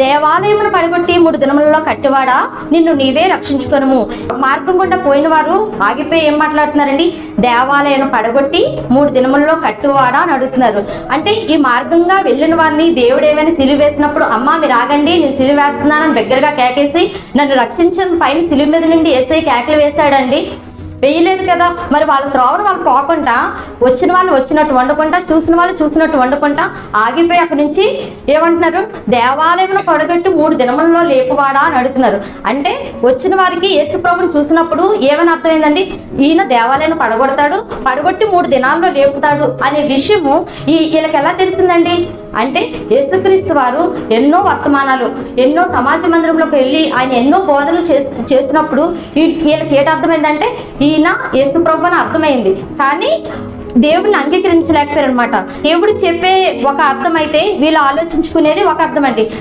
దేవాలయమును పడగొట్టి 3 దినములలో కట్టివాడా, నిన్ను నీవే రక్షించుకొనుము. మార్గం గుండా పోయిన వారు ఆగిపోయి ఏం మాట్లాడుతున్నారండి? దేవాలయం పడగొట్టి 3 దినములలో కట్టువాడా అని అడుగుతున్నారు. అంటే ఈ మార్గంగా వెళ్ళిన వారిని దేవుడు ఏమైనా సిలువ వేసినప్పుడు, అమ్మ మీరు ఆగండి, నేను సిలువ వేస్తున్నానని దగ్గరగా కేకేసి నన్ను రక్షించిన పైన సిలువ మీద నుండి ఏసై కేకలు వేశాడండి? వేయలేదు కదా. మరి వాళ్ళ త్రోవను వాళ్ళు పోకుండా, వచ్చిన వాళ్ళు వచ్చినట్టు వండుకుంటా, చూసిన వాళ్ళు చూసినట్టు వండుకుంటా ఆగిపోయి అక్కడి నుంచి ఏమంటున్నారు? దేవాలయంలో పడగొట్టి 3 దినములలో లేపువాడా అని అడుగుతున్నారు. అంటే వచ్చిన వారికి యేసు ప్రభుని చూసినప్పుడు ఏమని అర్థమైందండి? ఈయన దేవాలయాన్ని పడగొట్టి 3 దినాల్లో లేపుతాడు అనే విషయము వీళ్ళకి ఎలా తెలిసిందండి? అంటే యేసుక్రీస్తు వారు ఎన్నో వర్తమానాలు, ఎన్నో సమాజ మందిరంలోకి వెళ్ళి ఆయన ఎన్నో బోధనలు చేసినప్పుడు వీళ్ళకి ఏంటి అర్థమైందంటే ఈయన యేసు ప్రభు అని అర్థమైంది. కానీ దేవుడిని అంగీకరించలేకపోయారు అనమాట. దేవుడు చెప్పే ఒక అర్థం అయితే వీళ్ళు ఆలోచించుకునేది ఒక అర్థం అండి.